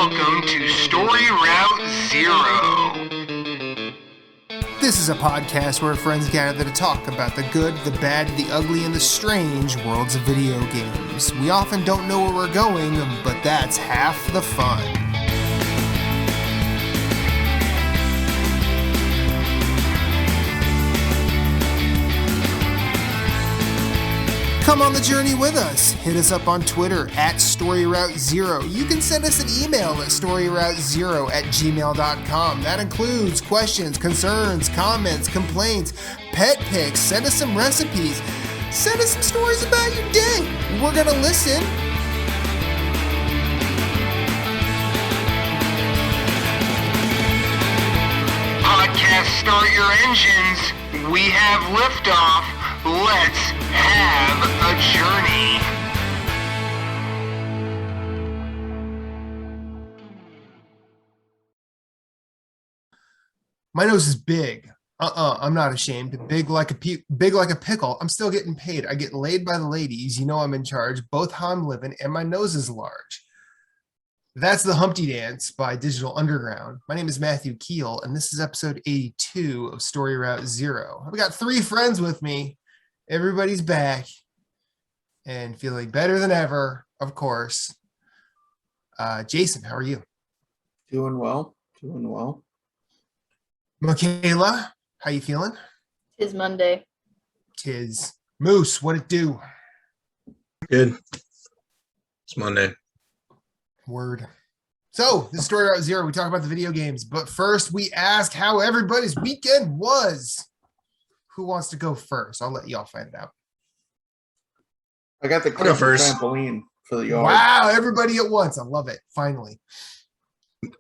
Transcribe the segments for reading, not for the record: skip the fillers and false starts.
Welcome to Story Route Zero. This is a podcast where friends gather to talk about the good, the bad, the ugly, and the strange worlds of video games. We often don't know where we're going, but that's half the fun. Come on the journey with us. Hit us up on Twitter at StoryRoute0. You can send us an email at StoryRoute0@gmail.com. That includes questions, concerns, comments, complaints, pet pics. Send us some recipes. Send us some stories about your day. We're going to listen. Podcast, start your engines. We have liftoff. Let's have a journey. My nose is big. I'm not ashamed. Big like a pickle. I'm still getting paid. I get laid by the ladies. You know I'm in charge. Both how I'm living, and my nose is large. That's the Humpty Dance by Digital Underground. My name is Matthew Keel, and this is episode 82 of Story Route Zero. I've got three friends with me. Everybody's back and feeling better than ever, of course. Jason, how are you? Doing well. Michaela, how you feeling? Tis Monday. Tis. Moose, what it do? Good. It's Monday. Word. So, this is Story Route Zero. We talk about the video games, but first we ask how everybody's weekend was. Who wants to go first? I'll let y'all find out. I got the I'll go first. trampoline for the yard. Wow, everybody at once. I love it. Finally.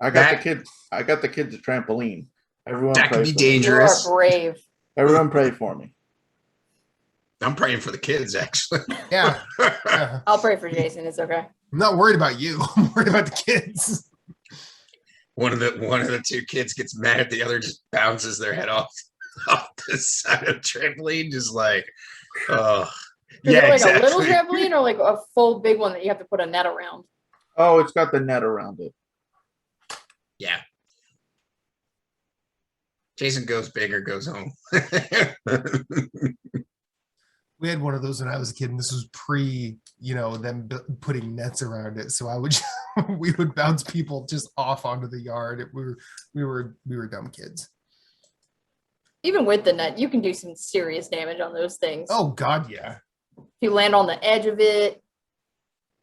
I got the kids a trampoline. Everyone That could pray be for me. dangerous. You are brave. Everyone pray for me. I'm praying for the kids, actually. Yeah. Yeah. I'll pray for Jason. It's okay. I'm not worried about you. I'm worried about the kids. One of the two kids gets mad, the other just bounces their head off the side of the trampoline, just like, oh. Is Yeah, it like exactly. a little trampoline or like a full big one that you have to put a net around? Oh, it's got the net around it. Yeah. Jason goes big or goes home. We had one of those when I was a kid, and this was pre, them putting nets around it. So we would bounce people just off onto the yard. We were dumb kids. Even with the net, you can do some serious damage on those things. Oh God, yeah. If you land on the edge of it.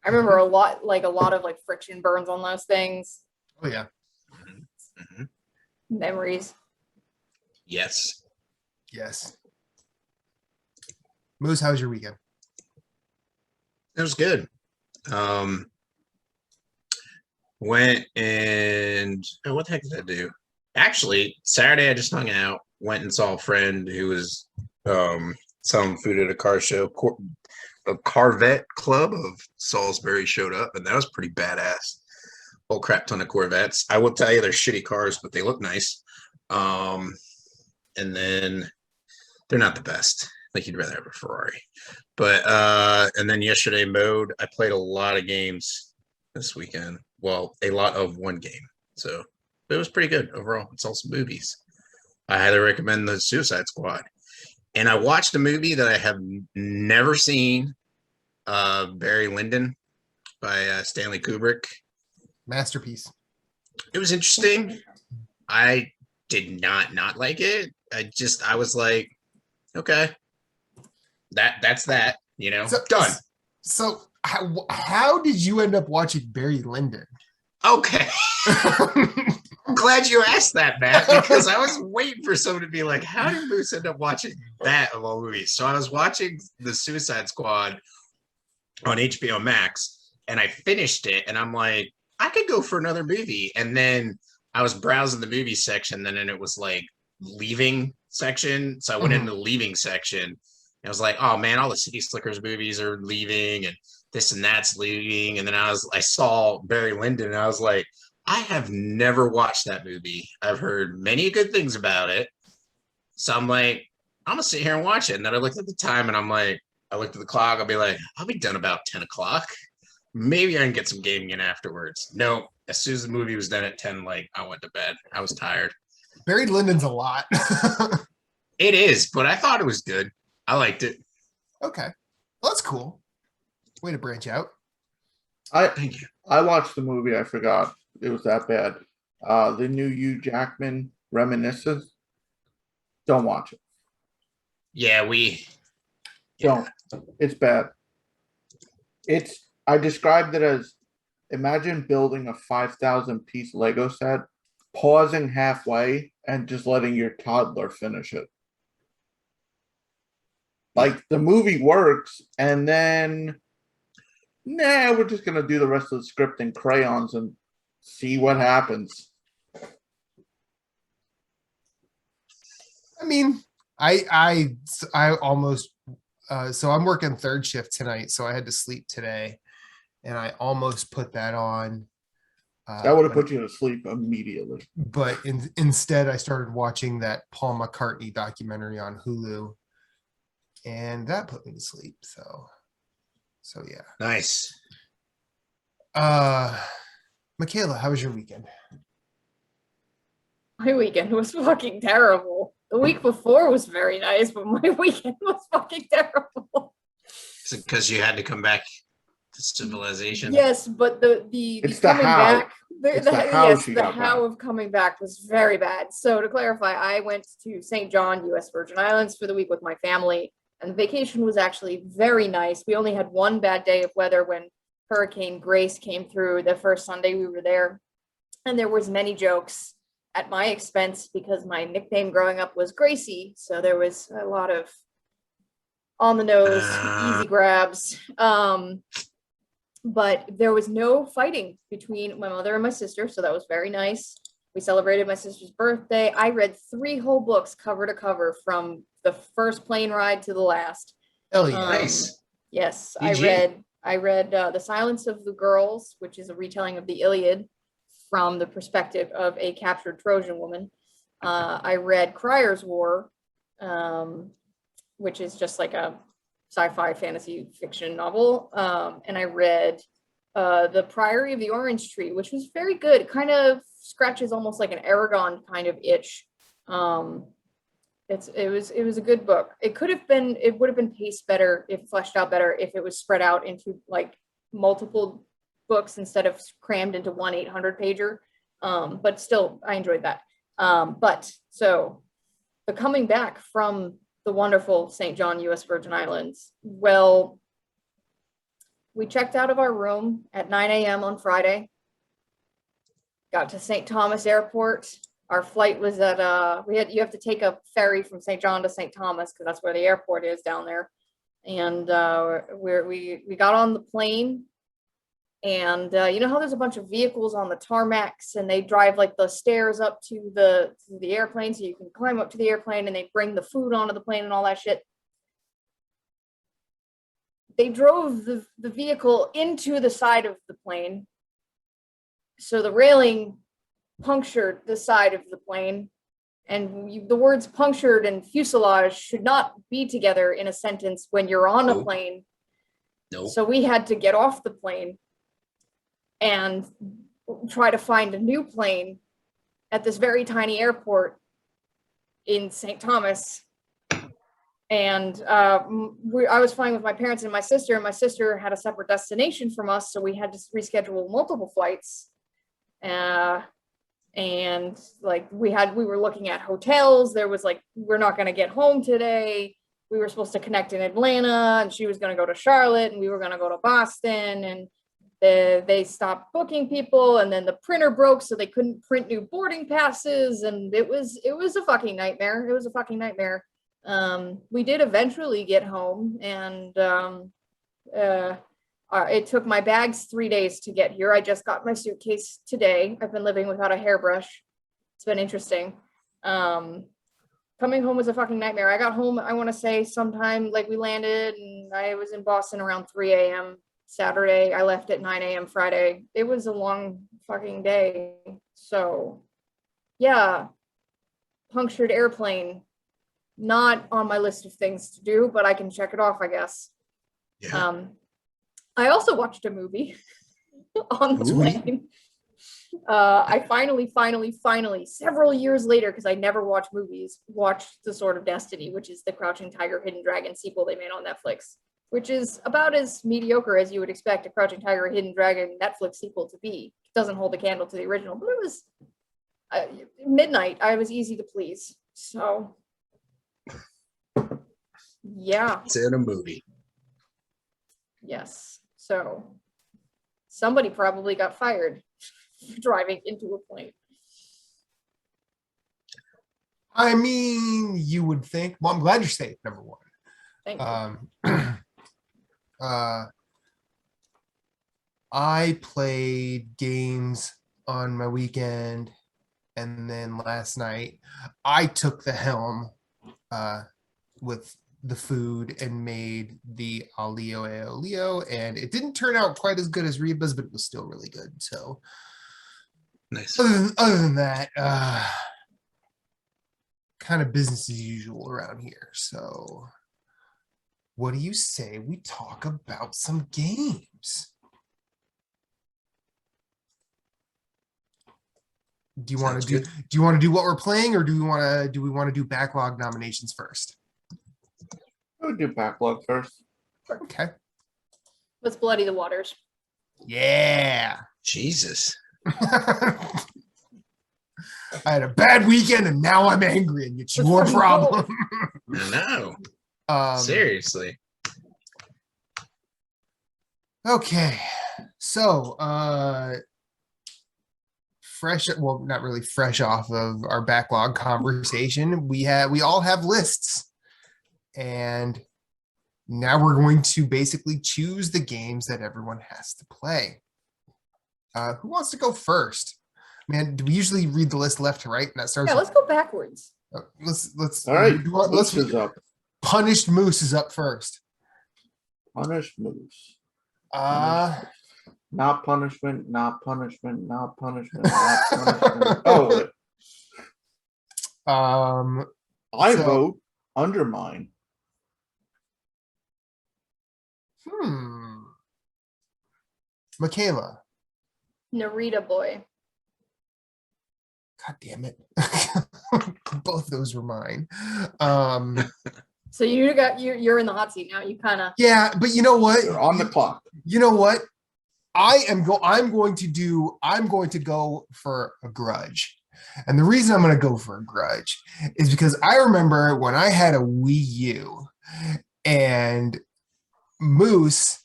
I remember a lot of friction burns on those things. Oh yeah. Mm-hmm. Memories. Yes. Moose, how was your weekend? It was good. Went and what the heck did I do? Actually, Saturday I just hung out, went and saw a friend who was selling food at a car show. A Corvette Club of Salisbury showed up, and that was pretty badass. Whole crap ton of Corvettes. I will tell you, they're shitty cars, but they look nice. And then they're not the best. Like, you'd rather have a Ferrari. But and then yesterday I played a lot of games this weekend. Well, a lot of one game. So it was pretty good overall. It's also movies. I highly recommend the Suicide Squad. And I watched a movie that I have never seen, Barry Lyndon by Stanley Kubrick. Masterpiece. It was interesting. I did not like it. I was like, okay, that's that, done. So how did you end up watching Barry Lyndon? Okay. I'm glad you asked that, Matt, because I was waiting for someone to be like, how did Moose end up watching that of all movies? So I was watching The Suicide Squad on HBO Max, and I finished it, and I'm like, I could go for another movie. And then I was browsing the movie section, and then it was like leaving section. So I went into the leaving section, and I was like, oh man, all the City Slickers movies are leaving, and this and that's leaving. And then I saw Barry Lyndon, and I was like, I have never watched that movie. I've heard many good things about it. So I'm like, I'm going to sit here and watch it. And then I looked at the time, and I'm like, I looked at the clock. I'll be like, I'll be done about 10 o'clock. Maybe I can get some gaming in afterwards. No, as soon as the movie was done at 10, like I went to bed. I was tired. Barry Lyndon's a lot. It is, but I thought it was good. I liked it. Okay. Well, that's cool. Way to branch out. Thank you. I watched the movie. I forgot it was that bad. The new Hugh Jackman Reminiscence. Don't watch it. Yeah, Don't. It's bad. I described it as imagine building a 5,000 piece Lego set, pausing halfway and just letting your toddler finish it. Like the movie works, and then we're just gonna do the rest of the script in crayons and see what happens. I mean, I almost so I'm working third shift tonight, so I had to sleep today, and I almost put that on. That would have put you to sleep immediately. But instead, I started watching that Paul McCartney documentary on Hulu, and that put me to sleep. So yeah. nice. Michaela, how was your weekend? My weekend was fucking terrible. The week before was very nice, but my weekend was fucking terrible. Is it because you had to come back to civilization? Yes, but the It's the coming how. back, It's the how yes, she the got how of coming back was very bad. So to clarify, I went to St. John, U.S. Virgin Islands for the week with my family, and the vacation was actually very nice. We only had one bad day of weather when Hurricane Grace came through the first Sunday we were there, and there was many jokes at my expense because my nickname growing up was Gracie, so there was a lot of on the nose, easy grabs. But there was no fighting between my mother and my sister, so that was very nice. We celebrated my sister's birthday. I read 3 whole books cover to cover from the first plane ride to the last. Hell yeah. Nice. Yes, PG. I read The Silence of the Girls, which is a retelling of the Iliad from the perspective of a captured Trojan woman. I read Crier's War, which is just like a sci-fi fantasy fiction novel. And I read The Priory of the Orange Tree, which was very good. It kind of scratches almost like an Aragon kind of itch. It was a good book. It would have been paced better, if fleshed out better, if it was spread out into like multiple books instead of crammed into one 800 pager. But still, I enjoyed that. But so the coming back from the wonderful St. John, U.S. Virgin Islands. Well, we checked out of our room at 9 a.m. on Friday. Got to St. Thomas Airport. Our flight was at you have to take a ferry from St. John to St. Thomas because that's where the airport is down there. And we got on the plane. And you know how there's a bunch of vehicles on the tarmacs and they drive like the stairs up to the airplane so you can climb up to the airplane and they bring the food onto the plane and all that shit. They drove the vehicle into the side of the plane. So the railing punctured the side of the plane. And the words punctured and fuselage should not be together in a sentence when you're on a plane. Nope. So we had to get off the plane and try to find a new plane at this very tiny airport in St. Thomas. And I was flying with my parents and my sister had a separate destination from us, so we had to reschedule multiple flights. And like we were looking at hotels. There was like, we're not going to get home today. We were supposed to connect in Atlanta, and she was going to go to Charlotte, and we were going to go to Boston, and they stopped booking people, and then the printer broke, so they couldn't print new boarding passes, and it was a fucking nightmare. It was a fucking nightmare. We did eventually get home, and it took my bags 3 days to get here. I just got my suitcase today. I've been living without a hairbrush. It's been interesting. Coming home was a fucking nightmare. I got home, I want to say sometime, like we landed, and I was in Boston around 3 a.m. Saturday. I left at 9 a.m. Friday. It was a long fucking day. So yeah, punctured airplane, not on my list of things to do, but I can check it off, I guess. Yeah. I also watched a movie on the plane. I finally, several years later, because I never watch movies, watched The Sword of Destiny, which is the Crouching Tiger, Hidden Dragon sequel they made on Netflix, which is about as mediocre as you would expect a Crouching Tiger, Hidden Dragon Netflix sequel to be. It doesn't hold a candle to the original, but it was midnight. I was easy to please. So, yeah. It's in a movie. Yes. So somebody probably got fired driving into a plane. I mean, you would think. Well, I'm glad you're safe. Number one. Thank you. I played games on my weekend, and then last night I took the helm with the food and made the alio e olio, and it didn't turn out quite as good as Reba's, but it was still really good. So Nice. other than that, kind of business as usual around here. So what do you say we talk about some games? Do you want Sounds to do good. do you want to do what we're playing, or do we want to do backlog nominations first? I would do backlog first. Okay. Let's bloody the waters. Yeah. Jesus. I had a bad weekend and now I'm angry, and it's your problem. I know. Um, Seriously. Okay. So fresh, well, not really fresh off of our backlog conversation, we all have lists, and now we're going to basically choose the games that everyone has to play. Who wants to go first? Man, do we usually read the list left to right? And that starts. Yeah, let's go backwards. Let's. All right, Let's. Moose is up. Punished Moose is up first. Punished Moose. Not punishment, not punishment, not punishment, not punishment. Oh, I so- vote undermine. Michaela. Narita boy. God damn it. Both those were mine. So you're in the hot seat now. You kind of. Yeah, but you know what? You're on the clock. You know what? I'm going to go for a grudge. And the reason I'm going to go for a grudge is because I remember when I had a Wii U and Moose,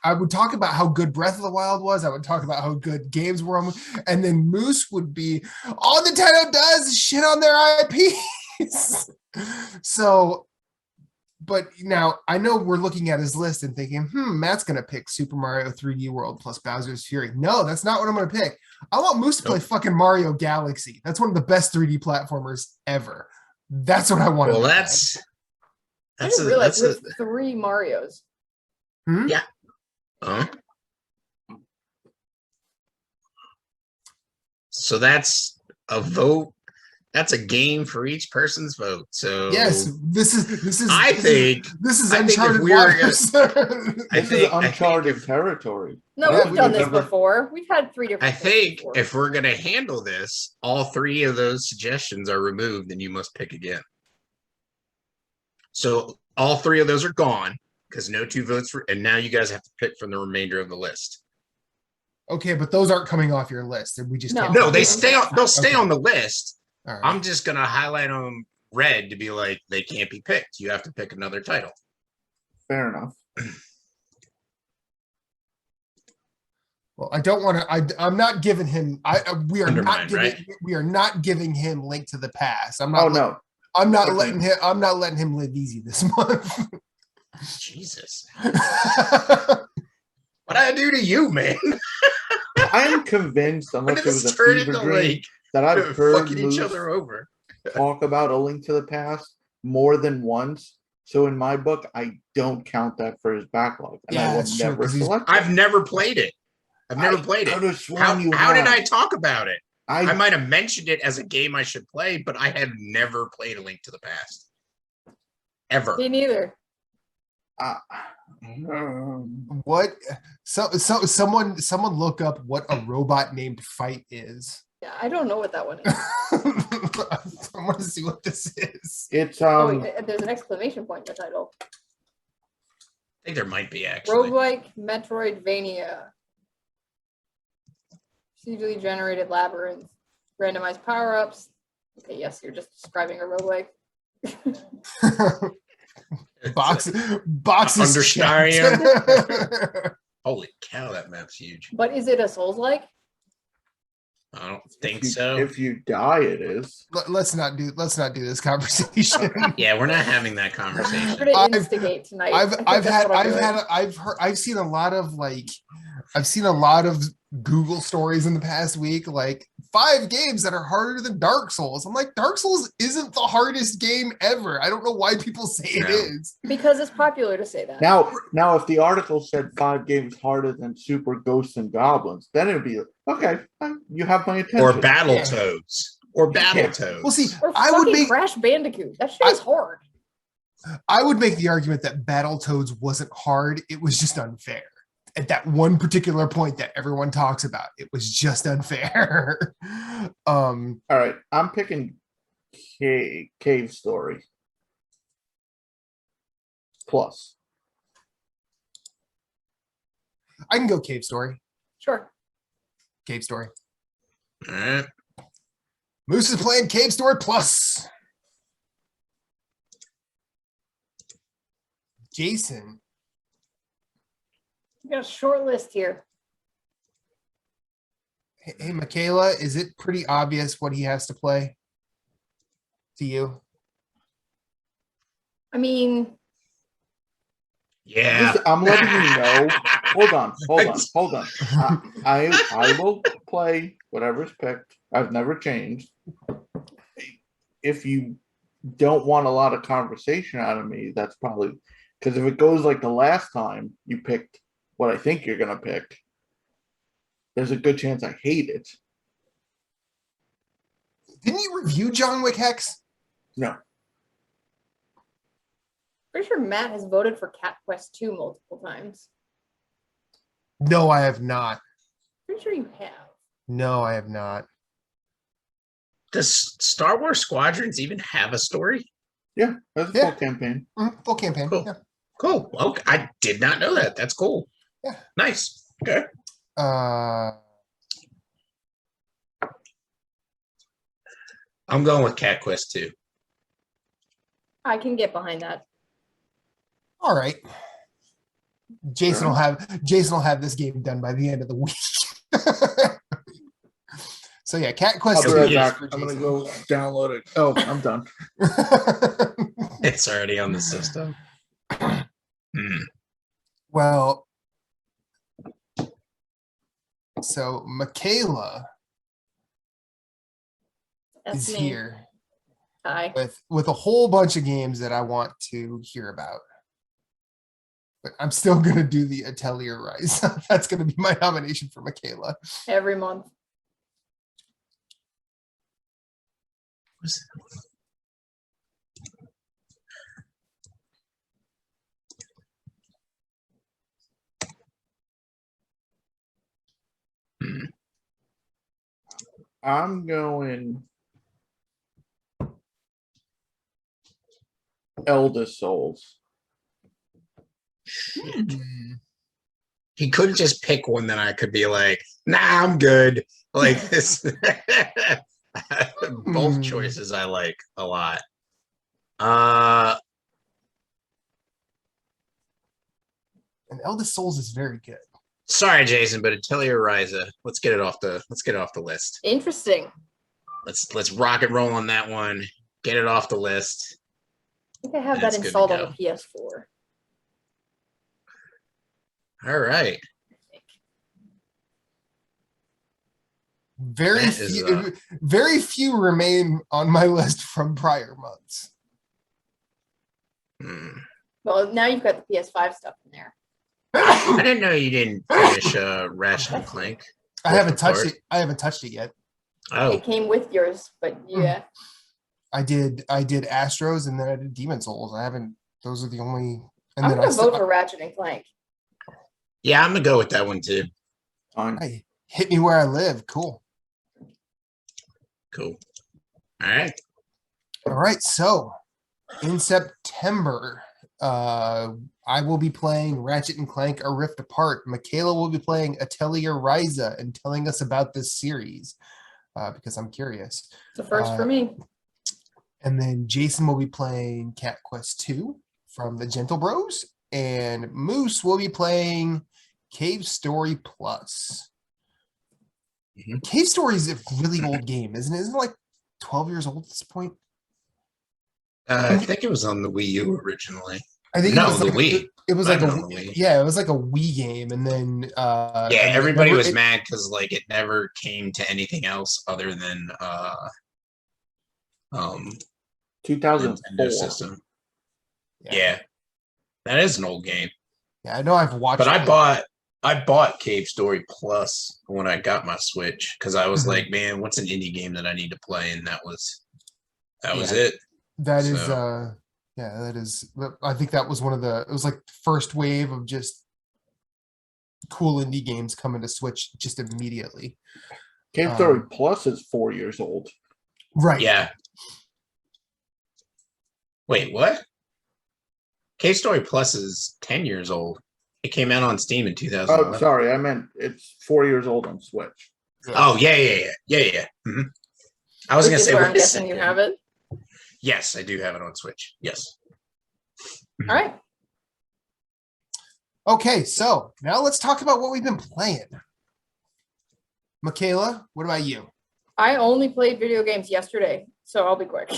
I would talk about how good Breath of the Wild was. I would talk about how good games were on, and then Moose would be, all Nintendo does is shit on their IPs. So, but now I know we're looking at his list and thinking, Matt's going to pick Super Mario 3D World plus Bowser's Fury. No, that's not what I'm going to pick. I want Moose to play fucking Mario Galaxy. That's one of the best 3D platformers ever. That's what I want. Well, I didn't realize there's 3 Marios. Yeah. So that's a vote. That's a game for each person's vote. So yes, this is. I think this is I think if uncharted we're waters. This is uncharted territory. No, Yeah, we've we done this never- before. We've had 3 different. I things think before. if we're gonna handle this, all 3 of those suggestions are removed, then you must pick again. So all 3 of those are gone because no 2 votes for, and now you guys have to pick from the remainder of the list. Okay, but those aren't coming off your list, and we just No. can't. No, they stay on. They'll stay Okay. on the list. All right. I'm just gonna highlight them red to be like they can't be picked. You have to pick another title. Fair enough. Well, I don't want to. I'm not giving him. We are Undermine, not giving. right? We are not giving him Link to the Past. I'm not. Oh no. I'm not Okay. letting him. I'm not letting him live easy this month. Jesus, what'd I do to you, man? I'm convinced, When unless did it was this a turn fever into dream, like that I've heard fucking each Moose other over? talk about A Link to the Past more than once. So in my book, I don't count that for his backlog, and Yeah, I will that's true, never 'cause he's- select I've it. never played it. I've never played I it. could have sworn you How did have. I talk about it? I I might have mentioned it as a game I should play, but I had never played A Link to the Past. Ever. Me neither. What? Someone look up what a robot named Fight is. Yeah, I don't know what that one is. I want to see what this is. It's Oh, wait, there's an exclamation point in the title. I think there might be actually. Roguelike Metroidvania. Procedurally generated labyrinth. Randomized power-ups. Okay, yes, you're just describing a roguelike. Boxes Understarium. checked. Holy cow, that map's huge. But is it a Souls-like? I don't think if you, so. If you die, it is. Let's not do this conversation. Yeah, we're not having that I'm conversation. gonna instigate tonight. I've seen a lot of Google stories in the past week, like 5 games that are harder than Dark Souls. I'm like, Dark Souls isn't the hardest game ever. I don't know why people say it No. is. Because it's popular to say that. Now, if the article said 5 games harder than Super Ghosts and Goblins, then it'd be okay. You have my attention. Or Battle Yeah. Toads. Or Battle Yeah. Toads. Well, see, Or I would fucking make Crash Bandicoot. That shit is hard. I would make the argument that Battletoads wasn't hard. It was just unfair. At that one particular point that everyone talks about, it was just unfair. All right, I'm picking Cave Story. Plus. I can go Cave Story. Sure. Cave Story. All right. Moose is playing Cave Story Plus. Jason. We got a short list here. Hey, Michaela, is it pretty obvious what he has to play to you? I mean, Yeah. I'm letting you know. Hold on. I will play whatever's picked. I've never changed. If you don't want a lot of conversation out of me, that's probably because if it goes like the last time you picked what I think you're gonna pick, there's a good chance I hate it. Didn't you review John Wick Hex? No. pretty sure Matt has voted for Cat Quest 2 multiple times. No, I have not. Pretty sure you have. No, I have not. Does Star Wars Squadrons even have a story? Yeah, that's a Yeah. full campaign. Full campaign. Cool. Yeah. Cool. Okay. I did not know that. That's cool. Yeah. Nice. Okay. I'm going with Cat Quest 2. I can get behind that. All right. Jason will have this game done by the end of the week. So yeah, Cat I'll Quest be 2 right is back. for I'm gonna Jason. go download it. Oh, I'm done. It's already on the system. Well, so Michaela That's is me. here Hi. with a whole bunch of games that I want to hear about. But I'm still gonna do the Atelier Rise. That's gonna be my nomination for Michaela. Every month. I'm going Eldest Souls. Shit. He couldn't just pick one that I could be like, nah, I'm good. Like this. Both choices I like a lot. And Eldest Souls is very good. Sorry, Jason, but Atelier Ryza. Let's get it off the list. Interesting. Let's rock and roll on that one. Get it off the list. I think I have That's that good installed to on the PS4. All right. Very That is, very few remain on my list from prior months. Well, now you've got the PS5 stuff in there. I didn't know you didn't finish Ratchet and Clank. I haven't Apart. touched it. I haven't touched it yet. Oh, It came with yours, but yeah. I did Astros and then I did Demon Souls. I haven't. Those are the only And I'm then gonna vote for Ratchet and Clank. Yeah, I'm gonna go with that one too. Fine. hey, hit me where I live. Cool. Cool. All right. All right. So in September, I will be playing Ratchet and Clank: A Rift Apart. Michaela will be playing Atelier Ryza and telling us about this series because I'm curious. It's a first for me. And then Jason will be playing Cat Quest 2 from the Gentle Bros. And Moose will be playing Cave Story Plus. Mhm. Cave Story is a really old game, isn't it? Isn't it like 12 years old at this point? I think it was on the Wii U originally. I think No, it was the like Wii. it was Might like have a been on the Wii. yeah, it was like a Wii game, and then Yeah, and then everybody never- was it- mad because like it never came to anything else other than Nintendo 2004. system. Yeah. That is an old game. Yeah, I know I've watched But it. I bought Cave Story Plus when I got my Switch because I was Mhm. like, man, what's an indie game that I need to play? And that was Yeah. it. That is So- yeah, that is I think that was one of the it was like the first wave of just cool indie games coming to Switch just immediately. Cave Story Plus is 4 years old. Right. Yeah. Wait, what? Cave Story Plus is 10 years old. It came out on Steam in 2011. Oh, sorry, I meant it's 4 years old on Switch. Oh, yeah. Mhm. I was Which gonna is say, where wait I'm a guessing you second. have it. Yes, I do have it on Switch. Yes. All right. Okay, so now let's talk about what we've been playing. Michaela, what about you? I only played video games yesterday, so I'll be quick.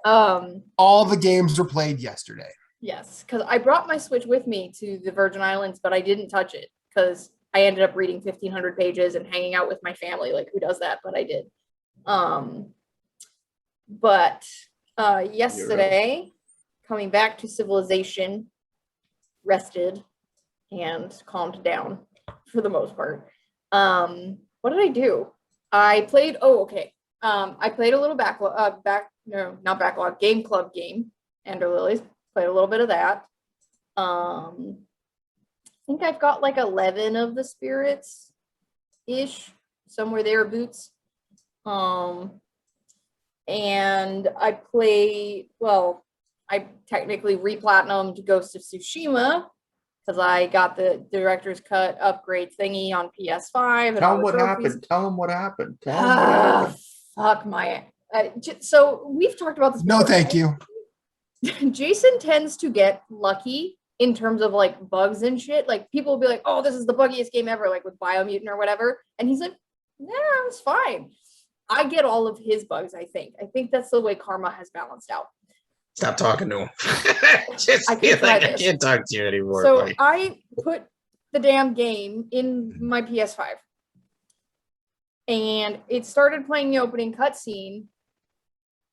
All the games were played yesterday. Yes, because I brought my Switch with me to the Virgin Islands, but I didn't touch it because I ended up reading 1,500 pages and hanging out with my family. Like, who does that? But I did. But yesterday, coming back to civilization, rested and calmed down for the most part. What did I do? I played. Oh, okay. I played a little game club game. Ender Lilies. Played a little bit of that. I think I've got like 11 of the spirits ish, somewhere there, boots. And I technically replatinumed Ghost of Tsushima because I got the director's cut upgrade thingy on PS5. And Tell all him the what trophies. happened. Tell him what happened. Tell him what happened. Fuck my. So we've talked about this No, before, thank right? you. Jason tends to get lucky in terms of like bugs and shit. Like people will be like, "Oh, this is the buggiest game ever," like with Biomutant or whatever, and he's like, "Yeah, it's fine." I get all of his bugs. I think that's the way karma has balanced out. Stop talking to him. Just I feel can try like I this. can't talk to you anymore. So buddy. I put the damn game in my PS5, and it started playing the opening cutscene,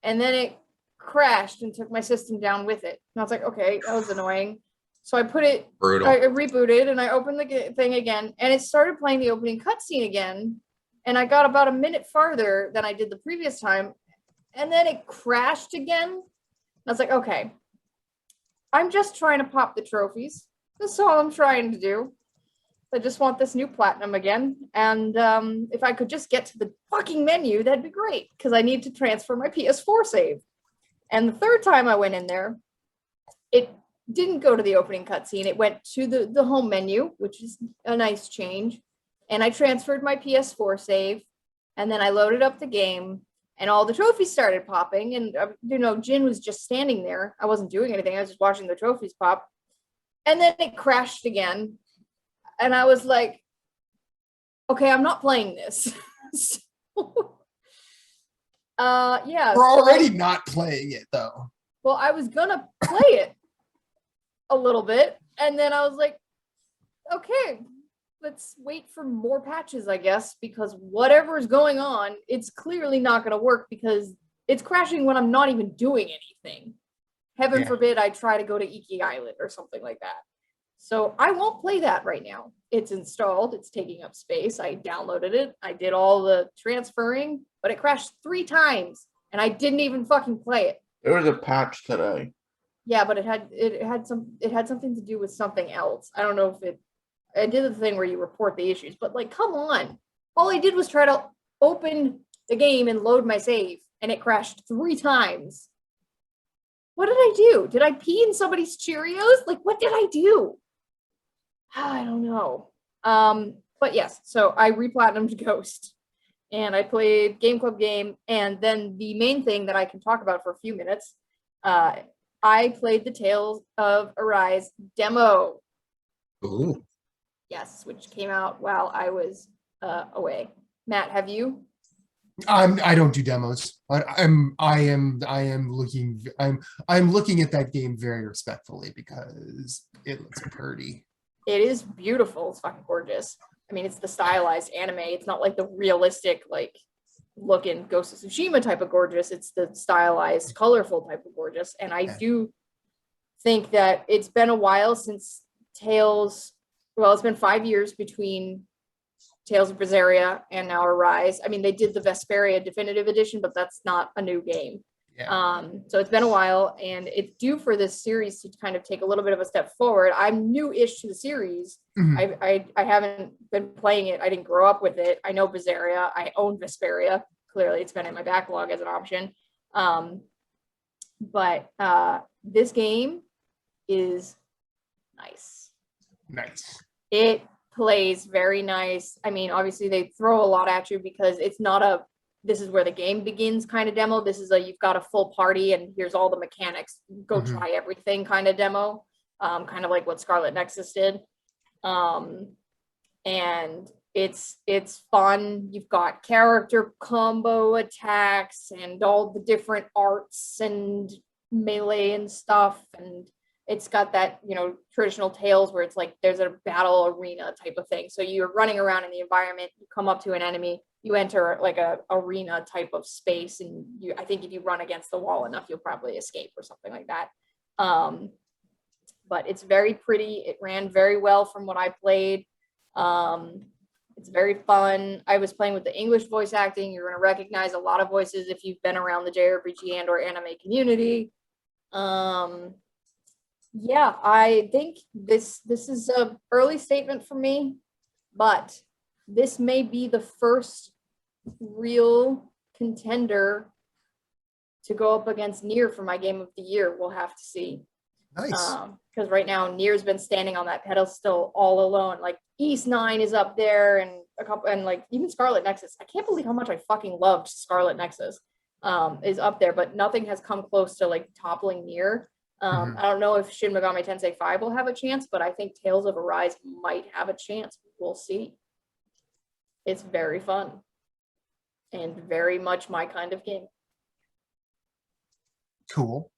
and then it crashed and took my system down with it. And I was like, okay, that was annoying. So I put it, Brutal. I rebooted and I opened the thing again, and it started playing the opening cutscene again. And I got about a minute farther than I did the previous time, and then it crashed again. I was like, okay, I'm just trying to pop the trophies. That's all I'm trying to do. I just want this new platinum again. And if I could just get to the fucking menu, that'd be great, because I need to transfer my PS4 save. And the third time I went in there, it didn't go to the opening cutscene. It went to the home menu, which is a nice change. And I transferred my PS4 save, and then I loaded up the game, and all the trophies started popping. And Jin was just standing there. I wasn't doing anything. I was just watching the trophies pop. And then it crashed again. And I was like, okay, I'm not playing this. Yeah. We're already not playing it though. Well, I was gonna play it a little bit, and then I was like, okay, let's wait for more patches, I guess, because whatever is going on, it's clearly not gonna work because it's crashing when I'm not even doing anything. Heaven forbid I try to go to Iki Island or something like that. So I won't play that right now. It's installed, it's taking up space. I downloaded it, I did all the transferring, but it crashed 3 times and I didn't even fucking play it. There was a patch today. Yeah, but it had something to do with something else. I don't know if I did the thing where you report the issues, but like, come on. All I did was try to open the game and load my save, and it crashed 3 times. What did I do? Did I pee in somebody's Cheerios? Like, what did I do? I don't know. But yes, so I replatinumed Ghost, and I played Game Club game, and then the main thing that I can talk about for a few minutes, I played the Tales of Arise demo. Ooh. Yes, which came out while I was away. Matt, have you? I don't do demos, but I'm looking at that game very respectfully because it looks pretty. It is beautiful. It's fucking gorgeous. I mean, it's the stylized anime. It's not like the realistic, like looking Ghost of Tsushima type of gorgeous. It's the stylized, colorful type of gorgeous. And I do think that it's been a while since Tales. Well, it's been 5 years between Tales of Berseria and now Arise. I mean, they did the Vesperia Definitive Edition, but that's not a new game. Yeah. So it's been a while, and it's due for this series to kind of take a little bit of a step forward. I'm new-ish to the series. Mhm. I haven't been playing it. I didn't grow up with it. I know Berseria. I own Vesperia. Clearly, it's been in my backlog as an option. But this game is nice. Nice. It plays very nice. I mean, obviously they throw a lot at you because it's not a this is where the game begins kind of demo. This is a you've got a full party and here's all the mechanics. Go try everything kind of demo. Kind of like what Scarlet Nexus did. And it's fun. You've got character combo attacks and all the different arts and melee and stuff, and it's got that, you know, traditional Tales where it's like there's a battle arena type of thing. So you're running around in the environment, you come up to an enemy, you enter like a arena type of space, and you I think if you run against the wall enough, you'll probably escape or something like that. But it's very pretty. It ran very well from what I played. It's very fun. I was playing with the English voice acting. You're going to recognize a lot of voices if you've been around the JRPG and or anime community. Yeah, I think this is a early statement for me, but this may be the first real contender to go up against Nier for my game of the year. We'll have to see. Nice. Because right now Nier's been standing on that pedestal all alone. Like East 9 is up there, and a couple, and like even Scarlet Nexus. I can't believe how much I fucking loved Scarlet Nexus. Is up there, but nothing has come close to like toppling Nier. I don't know if Shin Megami Tensei 5 will have a chance, but I think Tales of Arise might have a chance. We'll see. It's very fun and very much my kind of game. Cool.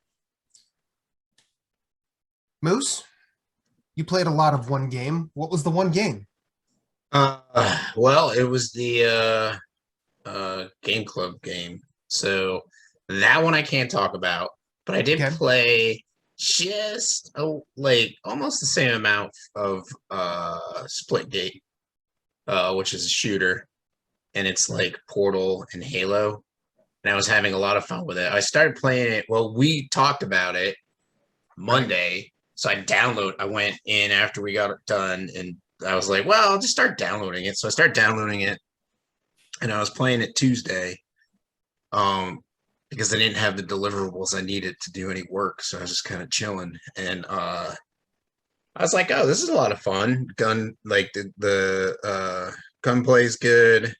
Moose, you played a lot of one game. What was the one game? Well, it was the Game Club game. So that one I can't talk about, but I did Okay. play just like almost the same amount of Splitgate, which is a shooter, and it's like Portal and Halo. And I was having a lot of fun with it. I started playing it. Well, we talked about it Monday. So I went in after we got it done, and I was like, well, I'll just start downloading it. So I started downloading it, and I was playing it Tuesday, because I didn't have the deliverables I needed to do any work. So I was just kind of chilling, and I was like, oh, this is a lot of fun. Gun, like the gunplay is good.